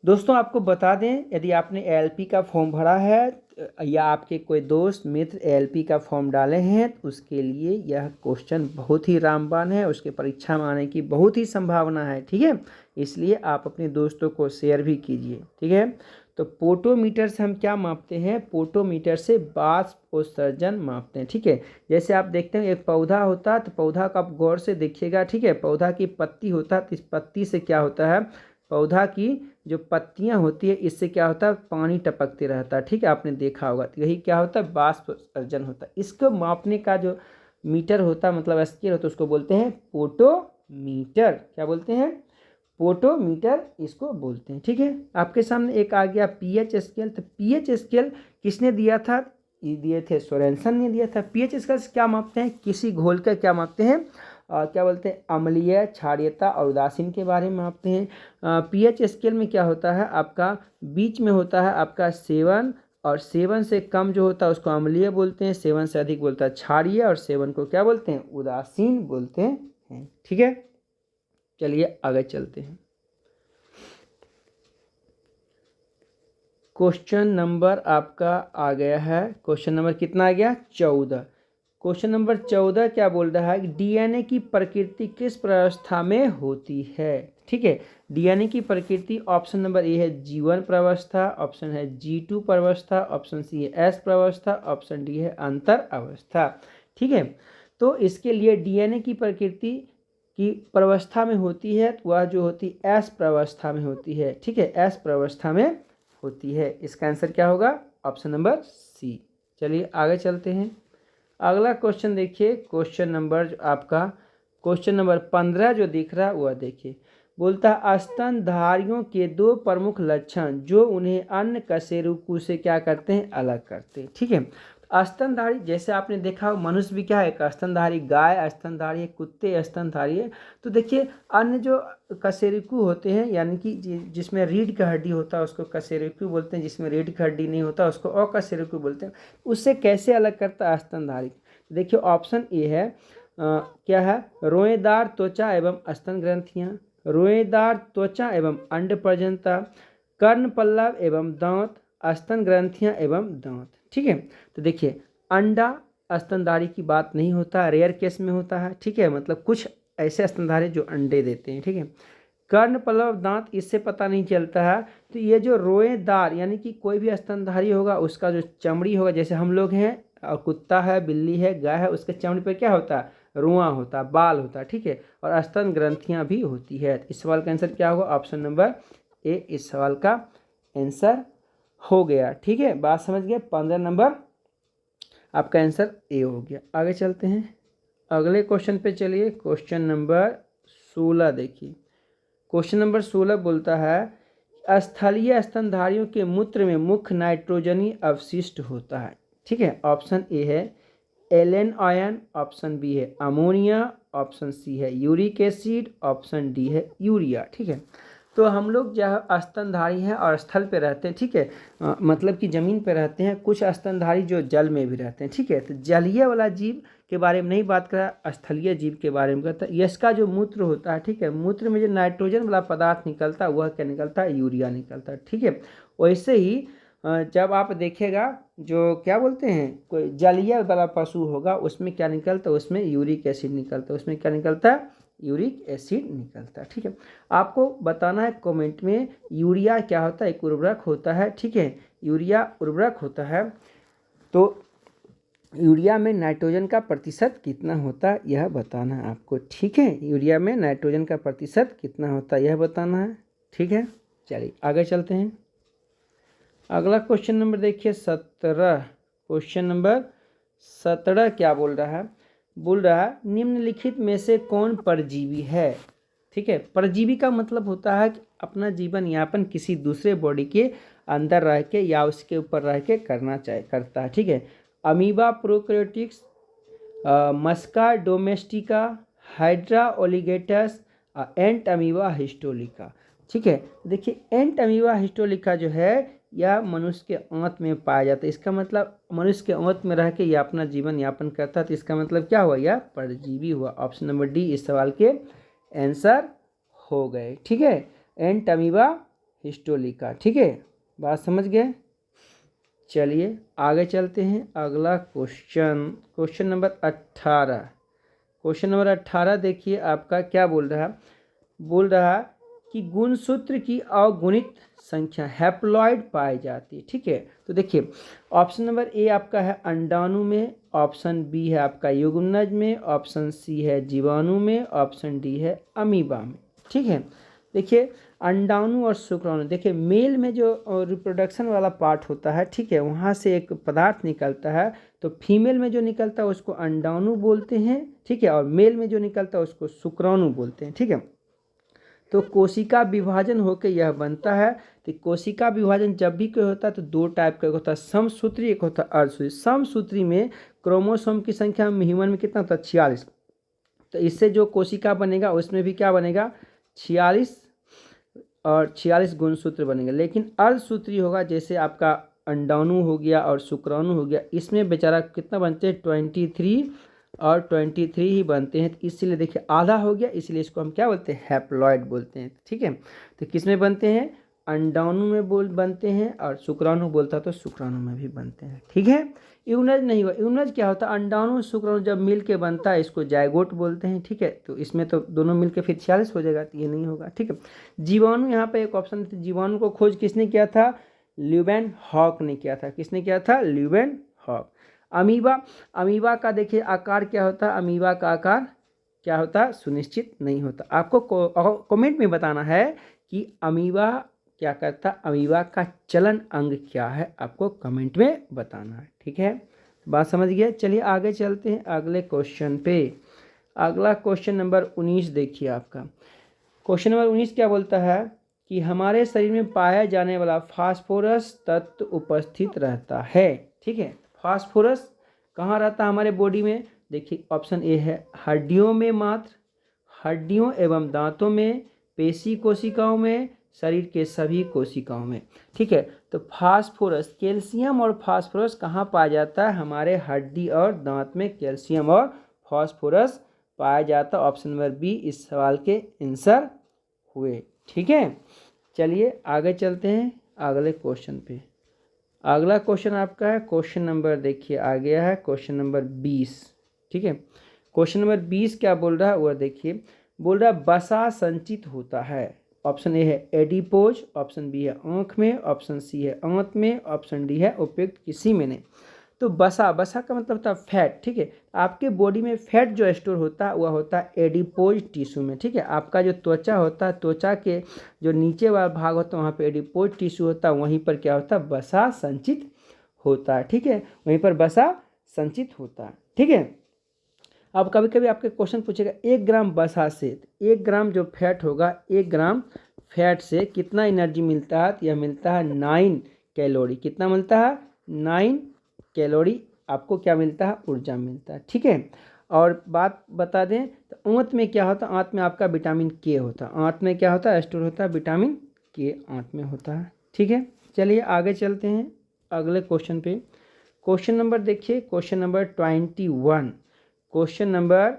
दोस्तों, आपको बता दें यदि आपने एएलपी का फॉर्म भरा है या आपके कोई दोस्त मित्र एएलपी का फॉर्म डाले हैं तो उसके लिए यह क्वेश्चन बहुत ही रामबाण है, उसके परीक्षा में आने की बहुत ही संभावना है। ठीक है, इसलिए आप अपने दोस्तों को शेयर भी कीजिए। ठीक है, तो पोटोमीटर से हम क्या मापते हैं? पोटोमीटर से बाष्पोत्सर्जन मापते हैं। ठीक है, जैसे आप देखते हैं एक पौधा होता है तो पौधा का आप गौर से देखिएगा। ठीक है, पौधा की पत्ती होता है तो इस पत्ती से क्या होता है? पौधा की जो पत्तियां होती है इससे क्या होता है? पानी टपकते रहता है। ठीक है, आपने देखा होगा, तो यही क्या होता है? बाष्पोत्सर्जन होता है। इसको मापने का जो मीटर होता है मतलब स्केल होता है उसको बोलते हैं पोटोमीटर। क्या बोलते हैं? पोटोमीटर इसको बोलते हैं। ठीक है, आपके सामने एक आ गया पीएच स्केल। तो पीएच स्केल किसने दिया था? ये दिए थे सोरेनसन ने दिया था। पीएच स्केल से क्या मापते हैं? किसी घोल का क्या मापते हैं? क्या बोलते हैं? अम्लीय, क्षारीयता और उदासीन के बारे में मापते हैं। पीएच स्केल में क्या होता है? आपका बीच में होता है आपका 7, और 7 से कम जो होता है उसको अम्लीय बोलते हैं, 7 से अधिक बोलता है क्षारीय, और 7 को क्या बोलते हैं? उदासीन बोलते हैं। ठीक है, चलिए आगे चलते हैं। क्वेश्चन नंबर आपका आ गया है, क्वेश्चन नंबर कितना आ गया? 14। क्वेश्चन नंबर 14 क्या बोल रहा है कि डीएनए की प्रकृति किस प्रावस्था में होती है? ठीक है, डीएनए की प्रकृति ऑप्शन नंबर ए है G1 प्रावस्था, ऑप्शन है G2 प्रावस्था, ऑप्शन सी है S प्रावस्था, ऑप्शन डी है अंतर अवस्था। ठीक है, तो इसके लिए डीएनए की प्रकृति की प्रावस्था में होती है तो वह जो होती है एस प्रावस्था में होती है। ठीक है, एस प्रावस्था में होती है। इसका आंसर क्या होगा? Option number C. चलिए आगे चलते हैं। अगला क्वेश्चन देखिए, क्वेश्चन नंबर जो आपका क्वेश्चन नंबर 15 जो दिख रहा है वह देखिए। बोलता है स्तनधारियों के 2 प्रमुख लक्षण जो उन्हें अन्य कशेरुकी से क्या करते हैं? अलग करते हैं। ठीक है, स्तनधारी जैसे आपने देखा मनुष्य भी क्या है? एक स्तनधारी, गाय स्तनधारी है, कुत्ते स्तनधारी है। तो देखिए अन्य जो कशेरुकी होते हैं यानी कि जिसमें रीढ़ का हड्डी होता है उसको कशेरुकी बोलते हैं, जिसमें रीढ़ का हड्डी नहीं होता उसको अकशेरुकी बोलते हैं। उससे कैसे अलग करता है स्तनधारी? देखिए ऑप्शन ए है क्या है? रोएदार त्वचा एवं स्तन ग्रंथियाँ, रोएदार त्वचा एवं अंड पर्जनता, कर्ण पल्लव एवं दांत, स्तन ग्रंथियाँ एवं दांत। ठीक है, तो देखिए अंडा स्तनधारी की बात नहीं होता, रेयर केस में होता है। ठीक है, मतलब कुछ ऐसे स्तनधारी जो अंडे देते हैं। ठीक है, कर्ण पल्लव दांत इससे पता नहीं चलता है। तो ये जो रोएदार यानी कि कोई भी स्तनधारी होगा उसका जो चमड़ी होगा, जैसे हम लोग हैं और कुत्ता है, बिल्ली है, गाय है, उसके चमड़ी पर क्या होता है? रुआं होता है, बाल होता है। ठीक है, और स्तन ग्रंथियां भी होती है। इस सवाल का आंसर क्या होगा? ऑप्शन नंबर ए इस सवाल का आंसर हो गया। ठीक है, बात समझ गए? 15 नंबर आपका आंसर ए हो गया। आगे चलते हैं। अगले क्वेश्चन पे चलिए। क्वेश्चन नंबर 16 देखिए। क्वेश्चन नंबर 16 बोलता है स्थलीय स्तनधारियों के मूत्र में मुख्य नाइट्रोजनी अवशिष्ट होता है। ठीक है, ऑप्शन ए है एलन आयन, ऑप्शन बी है अमोनिया, ऑप्शन सी है यूरिक एसिड, ऑप्शन डी है यूरिया। ठीक है, तो हम लोग जो स्तनधारी हैं और स्थल पे रहते हैं, ठीक है, मतलब कि ज़मीन पे रहते हैं। कुछ स्तनधारी जो जल में भी रहते हैं। ठीक है, तो जलीय वाला जीव के बारे में नहीं बात करा, स्थलीय जीव के बारे में कहता है। इसका जो मूत्र होता है, ठीक है, मूत्र में जो नाइट्रोजन वाला पदार्थ निकलता है वह क्या निकलता है, यूरिया निकलता है। ठीक है, वैसे ही जब आप देखेगा जो क्या बोलते हैं कोई जलीय वाला पशु होगा उसमें क्या निकलता है, उसमें यूरिक एसिड निकलता है। उसमें क्या निकलता है, यूरिक एसिड निकलता है। ठीक है, आपको बताना है कमेंट में यूरिया क्या होता है, एक उर्वरक होता है। ठीक है, यूरिया उर्वरक होता है। तो यूरिया में नाइट्रोजन का प्रतिशत कितना होता है यह बताना है आपको। ठीक है, यूरिया में नाइट्रोजन का प्रतिशत कितना होता है यह बताना है। ठीक है, चलिए आगे चलते हैं। अगला क्वेश्चन नंबर देखिए 17। क्वेश्चन नंबर 17 क्या बोल रहा है, बोल रहा है निम्नलिखित में से कौन परजीवी है। ठीक है, परजीवी का मतलब होता है कि अपना जीवन यापन किसी दूसरे बॉडी के अंदर रह के या उसके ऊपर रह के करता है। ठीक है, अमीबा प्रोकैरियोटिक्स, मस्का डोमेस्टिका, हाइड्रा ओलिगेटस, एंट अमीबा हिस्टोलिका। ठीक है, देखिए एंट अमीबा हिस्टोलिका जो है यह मनुष्य के आंत में पाया जाता है। इसका मतलब मनुष्य के आंत में रह के यह अपना जीवन यापन करता है। तो इसका मतलब क्या हुआ, यह परजीवी हुआ। ऑप्शन नंबर डी इस सवाल के आंसर हो गए। ठीक है, एंट अमीबा हिस्टोलिका। ठीक है, बात समझ गए। चलिए आगे चलते हैं। अगला क्वेश्चन नंबर 18। क्वेश्चन नंबर 18 देखिए आपका क्या बोल रहा है, बोल रहा है कि गुणसूत्र की अगुणित संख्या हैप्लॉइड पाई जाती है। ठीक है, तो देखिए ऑप्शन नंबर ए आपका है अंडाणु में, ऑप्शन बी है आपका युग्मनज में, ऑप्शन सी है जीवाणु में, ऑप्शन डी है अमीबा में। ठीक है, देखिए अंडाणु और शुक्राणु, देखिए मेल में जो रिप्रोडक्शन वाला पार्ट होता है, ठीक है, वहाँ से एक पदार्थ निकलता है। तो फीमेल में जो निकलता है उसको अंडाणु बोलते हैं। ठीक है, और मेल में जो निकलता है उसको शुक्राणु बोलते हैं। ठीक है, तो कोशिका विभाजन होकर यह बनता है। तो कोशिका विभाजन जब भी कोई होता है तो दो टाइप का होता है, समसूत्री, एक होता है अर्धसूत्री। समसूत्री में क्रोमोसोम की संख्या ह्यूमन में कितना होता है, 46। तो इससे जो कोशिका बनेगा उसमें भी क्या बनेगा, 46 और 46 गुणसूत्र बनेंगे। लेकिन अर्धसूत्री होगा, जैसे आपका अंडाणु हो गया और शुक्राणु हो गया, इसमें बेचारा कितना बनते हैं, 23 और 23 ही बनते हैं। तो इसीलिए देखिए आधा हो गया, इसलिए इसको हम क्या बोलते हैं, हैप्लॉइड बोलते हैं। ठीक है, तो किस में बनते हैं, अंडाणु में बनते हैं, और शुक्राणु बोलता तो शुक्राणु में भी बनते हैं। ठीक है, यूनज नहीं हुआ। यूनज क्या होता है, अंडाणु शुक्राणु जब मिल के बनता है इसको जायगोट बोलते हैं। ठीक है, तो इसमें तो दोनों मिल के फिर 46 हो जाएगा, तो ये नहीं होगा। ठीक है, जीवाणु यहाँ पे एक ऑप्शन था। जीवाणु को खोज किसने किया था, ल्यूवेन हॉक ने किया था। किसने किया था, ल्यूवेन हॉक। अमीबा, अमीबा का देखिए आकार क्या होता है, अमीबा का आकार क्या होता है, सुनिश्चित नहीं होता। आपको कमेंट में बताना है कि अमीबा क्या करता, अमीबा का चलन अंग क्या है, आपको कमेंट में बताना है। ठीक है, बात समझ गया। चलिए आगे चलते हैं अगले क्वेश्चन पे। अगला क्वेश्चन नंबर 19 देखिए आपका। क्वेश्चन नंबर 19 क्या बोलता है कि हमारे शरीर में पाया जाने वाला फास्फोरस तत्व उपस्थित रहता है। ठीक है, फास्फोरस कहाँ रहता है हमारे बॉडी में, देखिए ऑप्शन ए है हड्डियों में मात्र, हड्डियों एवं दांतों में, पेशी कोशिकाओं में, शरीर के सभी कोशिकाओं में। ठीक है, तो फास्फोरस, कैल्शियम और फास्फोरस कहाँ पाया जाता है, हमारे हड्डी और दांत में कैल्शियम और फास्फोरस पाया जाता है। ऑप्शन नंबर बी इस सवाल के आंसर हुए। ठीक है, चलिए आगे चलते हैं अगले क्वेश्चन पे। अगला क्वेश्चन आपका है क्वेश्चन नंबर, देखिए आ गया है क्वेश्चन नंबर 20। ठीक है, क्वेश्चन नंबर 20 क्या बोल रहा है वह देखिए, बोल रहा है वसा संचित होता है। ऑप्शन ए है एडिपोज, ऑप्शन बी है आँख में, ऑप्शन सी है आंत में, ऑप्शन डी है उपयुक्त किसी में नहीं। तो बसा, बसा का मतलब होता है फैट। ठीक है, आपके बॉडी में फैट जो स्टोर होता है वह होता है एडिपोज टिश्यू में। ठीक है, आपका जो त्वचा होता है, त्वचा के जो नीचे वाला भाग होता है वहाँ पे एडिपोज टिश्यू होता है, वहीं पर क्या होता है, बसा संचित होता है। ठीक है, वहीं पर बसा संचित होता है। ठीक है, अब कभी कभी आपके क्वेश्चन पूछेगा 1 ग्राम वसा से 1 ग्राम जो फैट होगा 1 ग्राम फैट से कितना एनर्जी मिलता है, तो यह मिलता है 9 कैलोरी। कितना मिलता है? 9 कैलोरी आपको क्या मिलता है? ऊर्जा मिलता है। ठीक है, और बात बता दें तो आंत में क्या होता है? आंत में आपका विटामिन के होता है। आंत में क्या होता है? स्टोर होता है विटामिन के, आंत में होता है। ठीक है, चलिए आगे चलते हैं अगले क्वेश्चन पे। क्वेश्चन नंबर देखिए, क्वेश्चन नंबर 21। क्वेश्चन नंबर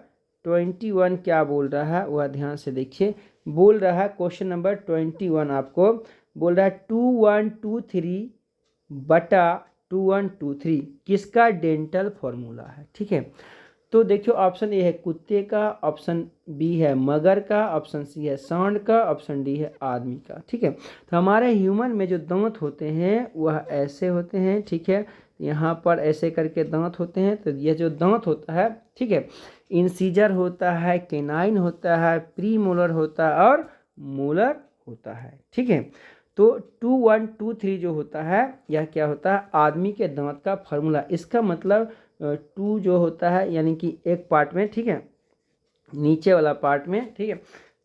21 क्या बोल रहा है वह ध्यान से देखिए। बोल रहा है क्वेश्चन नंबर 21 आपको बोल रहा है 2123 बटा 2123 किसका डेंटल फॉर्मूला है। ठीक है, तो देखियो ऑप्शन ए है कुत्ते का, ऑप्शन बी है मगर का, ऑप्शन सी है सांड का, ऑप्शन डी है आदमी का। ठीक है, तो हमारे ह्यूमन में जो दांत होते हैं वह ऐसे होते हैं। ठीक है, यहाँ पर ऐसे करके दांत होते हैं। तो यह जो दांत होता है, ठीक है, इंसीजर होता है, केनाइन होता है, प्री मोलर होता है और मोलर होता है। ठीक है, तो 2123 जो होता है यह क्या होता है? आदमी के दांत का फार्मूला। इसका मतलब 2 जो होता है यानी कि एक पार्ट में, ठीक है, नीचे वाला पार्ट में, ठीक है,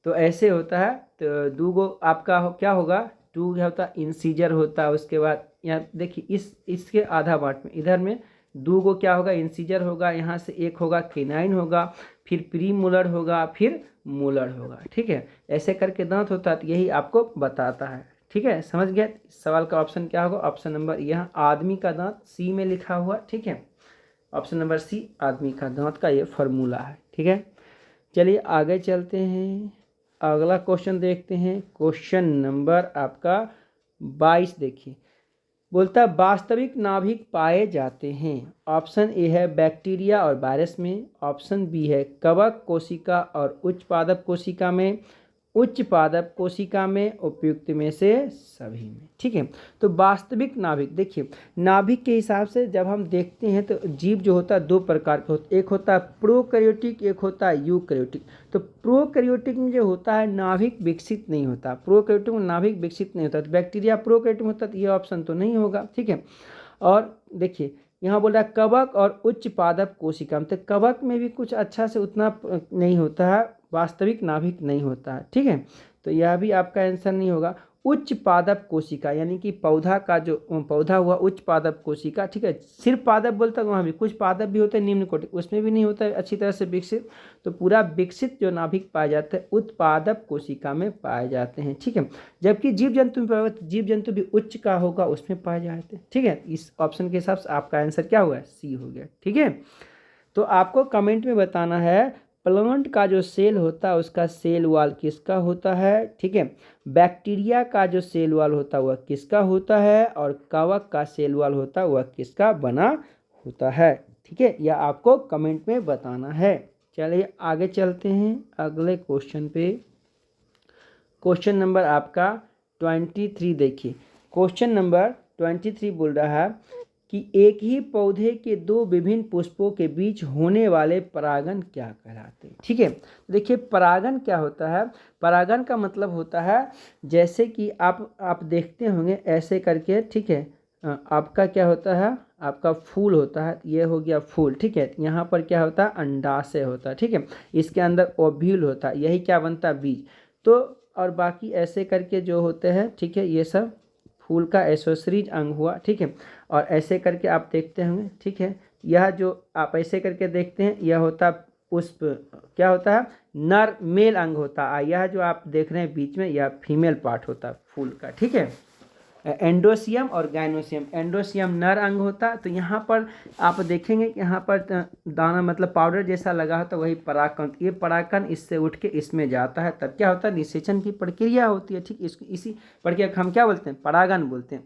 तो ऐसे होता है। तो 2 गो आपका क्या होगा? 2 क्या होता है? इंसीजर होता है। उसके बाद यहाँ देखिए इसके आधा पार्ट में इधर में 2 गो क्या होगा? इंसीजर होगा। यहाँ से एक होगा केनाइन होगा, फिर प्री मोलर होगा, फिर मोलर होगा। ठीक है, ऐसे करके दांत होता है। तो यही आपको बताता है। ठीक है, समझ गया? इस सवाल का ऑप्शन क्या होगा? ऑप्शन नंबर यहाँ आदमी का दांत सी में लिखा हुआ। ठीक है, ऑप्शन नंबर सी आदमी का दांत का ये फार्मूला है। ठीक है, चलिए आगे चलते हैं, अगला क्वेश्चन देखते हैं। क्वेश्चन नंबर आपका 22 देखिए। बोलता है वास्तविक नाभिक पाए जाते हैं। ऑप्शन ए है बैक्टीरिया और वायरस में, ऑप्शन बी है कवक कोशिका और उच्च पादप कोशिका में, उच्च पादप कोशिका में, उपयुक्त में से सभी में। ठीक है, तो वास्तविक नाभिक देखिए, नाभिक के हिसाब से जब हम देखते हैं तो जीव जो होता है 2 प्रकार के होते, एक होता है प्रोकैरियोटिक, एक होता है यूकैरियोटिक। तो प्रोकैरियोटिक में जो होता है नाभिक विकसित नहीं होता, प्रोकैरियोटिक में नाभिक विकसित नहीं होता। तो बैक्टीरिया प्रोकैरियोटिक में होता है, तो ये ऑप्शन तो नहीं होगा। ठीक है, और देखिए यहाँ बोल रहा है कवक और उच्च पादप कोशिका में, तो कवक में भी कुछ अच्छा से उतना नहीं होता है, वास्तविक नाभिक नहीं होता है। ठीक है, तो यह भी आपका आंसर नहीं होगा। उच्च पादप कोशिका यानी कि पौधा का जो पौधा हुआ उच्च पादप कोशिका। ठीक है, सिर्फ पादप बोलता है वहाँ भी कुछ पादप भी होते हैं निम्न कोटि, उसमें भी नहीं होता है अच्छी तरह से विकसित। तो पूरा विकसित जो नाभिक पाए जाते हैं उत्पादप कोशिका में पाए जाते हैं। ठीक है, जबकि जीव जंतु में जीव जंतु भी उच्च का होगा उसमें पाए जाते हैं। ठीक है, इस ऑप्शन के हिसाब से आपका आंसर क्या हुआ? सी हो गया। ठीक है, तो आपको कमेंट में बताना है प्लांट का जो सेल होता है उसका सेल वॉल किसका होता है। ठीक है, बैक्टीरिया का जो सेल वॉल होता है वह किसका होता है, और कवक का सेल वॉल होता है वह किसका बना होता है। ठीक है, यह आपको कमेंट में बताना है। चलिए आगे चलते हैं अगले क्वेश्चन पे। क्वेश्चन नंबर आपका 23 देखिए। क्वेश्चन नंबर 23 बोल रहा है कि एक ही पौधे के 2 विभिन्न पुष्पों के बीच होने वाले परागण क्या कहलाते हैं। ठीक है, देखिए परागण क्या होता है? परागण का मतलब होता है जैसे कि आप देखते होंगे ऐसे करके। ठीक है, आपका क्या होता है? आपका फूल होता है, ये हो गया फूल। ठीक है, यहाँ पर क्या होता है? अंडाशय होता है। ठीक है, इसके अंदर ओव्यूल होता है, यही क्या बनता है? बीज। तो और बाकी ऐसे करके जो होते हैं, ठीक है, ये सब फूल का एसोसरीज अंग हुआ। ठीक है, और ऐसे करके आप देखते होंगे। ठीक है, यह जो आप ऐसे करके देखते हैं यह होता पुष्प, क्या होता है? नर मेल अंग होता है। यह जो आप देख रहे हैं बीच में यह फीमेल पार्ट होता है फूल का। ठीक है, एंडोसियम और गाइनोसियम। एंडोसियम नर अंग होता है। तो यहाँ पर आप देखेंगे कि यहाँ पर दाना मतलब पाउडर जैसा लगा होता है, वही परागकण। ये परागकण इससे उठ के इसमें जाता है, तब क्या होता है? निषेचन की प्रक्रिया होती है। ठीक, इसी प्रक्रिया को हम क्या बोलते हैं? परागण बोलते हैं।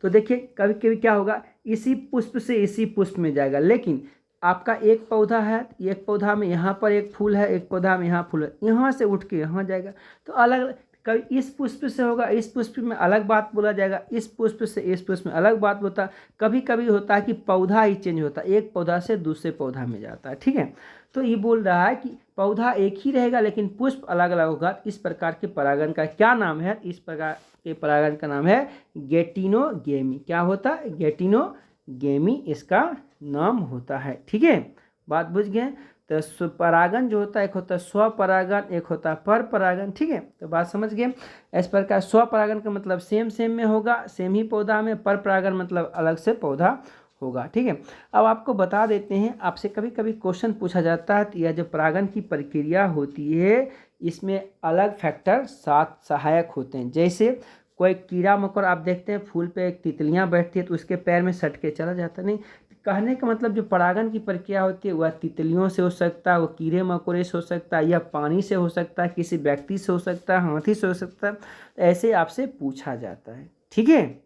तो देखिए कभी कभी क्या होगा, इसी पुष्प से इसी पुष्प में जाएगा, लेकिन आपका एक पौधा है, एक पौधा में यहाँ पर एक फूल है, एक पौधा में यहाँ फूल है, यहाँ से उठ के यहाँ जाएगा। तो अलग कभी इस पुष्प से होगा, इस पुष्प में अलग बात बोला जाएगा, इस पुष्प से इस पुष्प में अलग बात होता है। कभी कभी होता है कि पौधा ही चेंज होता है, एक पौधा से दूसरे पौधा में जाता है। ठीक है, तो ये बोल रहा है कि पौधा एक ही रहेगा लेकिन पुष्प अलग अलग होगा। इस प्रकार के परागण का क्या नाम है? इस प्रकार के परागण का नाम है गेटिनोगेमी। क्या होता है? गेटिनोगेमी इसका नाम होता है। ठीक है, बात बुझ गए? तो परागन जो होता है एक होता है स्वपरागन, एक होता है पर परागन। ठीक है, तो बात समझ गए। इस प्रकार स्वपरागन का मतलब सेम में होगा, सेम ही पौधा में, पर परागन मतलब अलग से पौधा होगा। ठीक है, अब आपको बता देते हैं, आपसे कभी कभी क्वेश्चन पूछा जाता है, तो यह जो परागन की प्रक्रिया होती है इसमें अलग फैक्टर साथ सहायक होते हैं। जैसे कोई कीड़ा मकोड़ा आप देखते हैं फूल पे तितलियां बैठती है तो उसके पैर में सट के चला जाता नहीं। कहने का मतलब जो परागन की प्रक्रिया होती है वह तितलियों से हो सकता है, वो कीड़े मकोड़े से हो सकता है, या पानी से हो सकता है, किसी व्यक्ति से हो सकता है, हाथी से हो सकता है, ऐसे आपसे पूछा जाता है। ठीक है,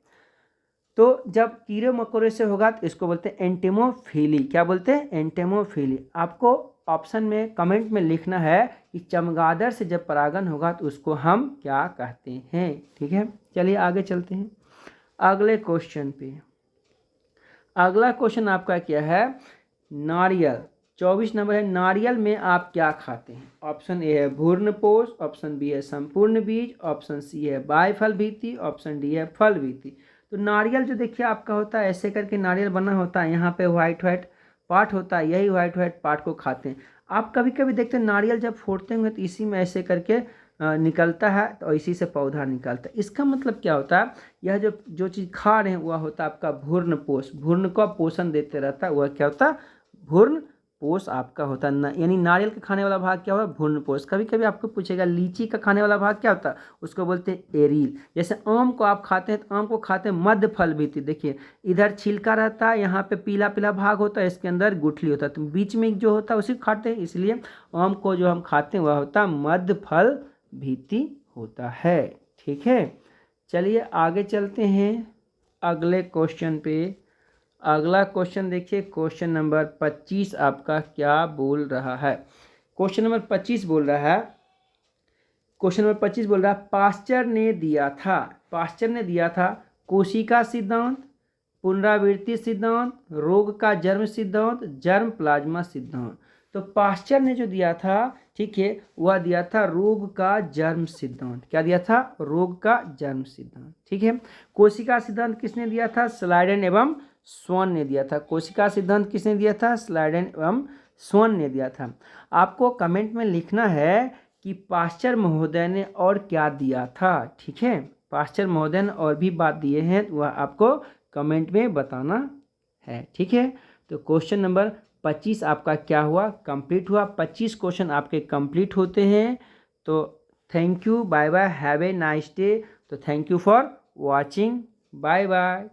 तो जब कीड़े मकोड़े से होगा तो इसको बोलते हैं एंटेमोफिली। क्या बोलते हैं? एंटेमोफिली। आपको ऑप्शन में कमेंट में लिखना है कि चमगादड़ से जब परागन होगा तो उसको हम क्या कहते हैं। ठीक है, चलिए आगे चलते हैं अगले क्वेश्चन पे। अगला क्वेश्चन आपका क्या है? नारियल 24 नंबर है। नारियल में आप क्या खाते हैं? ऑप्शन ए है भूर्णपोष, ऑप्शन बी है संपूर्ण बीज, ऑप्शन सी है बायफल भीति, ऑप्शन डी है फल भीति। तो नारियल जो देखिए आपका होता है ऐसे करके नारियल बना होता है, यहाँ पे व्हाइट पार्ट होता है, यही व्हाइट पार्ट को खाते हैं। आप कभी कभी देखते हैं नारियल जब फोड़ते होंगे तो इसी में ऐसे करके निकलता है, तो इसी से पौधा निकलता है। इसका मतलब क्या होता है? यह जो चीज़ खा रहे हैं वह होता है आपका भूर्णपोष, भूर्ण को पोषण देते रहता है, वह क्या होता है? भूर्ण पोष आपका होता है। यानी नारियल का खाने वाला भाग क्या होगा? भूर्णपोष। कभी कभी आपको पूछेगा लीची का खाने वाला भाग क्या होता है, उसको बोलते हैं एरील। जैसे आम को आप खाते हैं तो आम को खाते हैं मध्य फल भीति। देखिए इधर छिलका रहता है, यहाँ पे पीला पीला भाग होता है, इसके अंदर गुठली होता है, तो बीच में जो होता है उसी को खाते हैं, इसलिए आम को जो हम खाते हैं वह होता है मध्य फल भीति होता है। ठीक है, चलिए आगे चलते हैं अगले क्वेश्चन पे। अगला क्वेश्चन देखिए, क्वेश्चन नंबर 25 आपका क्या बोल रहा है? क्वेश्चन नंबर 25 बोल रहा है, पास्चर ने दिया था कोशिका सिद्धांत, पुनरावृत्ति सिद्धांत, रोग का जन्म सिद्धांत, जर्म प्लाज्मा सिद्धांत। तो पास्चर ने जो दिया था, ठीक है, वह दिया था रोग का जन्म सिद्धांत। क्या दिया था? रोग का जन्म सिद्धांत। ठीक है, कोशिका सिद्धांत किसने दिया था? स्लाइडेन एवं स्वॉन ने दिया था। कोशिका सिद्धांत किसने दिया था? स्लाइडेन एवं स्वॉन ने दिया था। आपको कमेंट में लिखना है कि पास्चर महोदय ने और क्या दिया था। ठीक है, पास्चर महोदय ने और भी बात दिए हैं, वह आपको कमेंट में बताना है। ठीक है, तो क्वेश्चन नंबर 25 आपका क्या हुआ? कंप्लीट हुआ। 25 क्वेश्चन आपके कंप्लीट होते हैं। तो thank you, bye bye, have a nice day. तो thank you for watching, bye bye.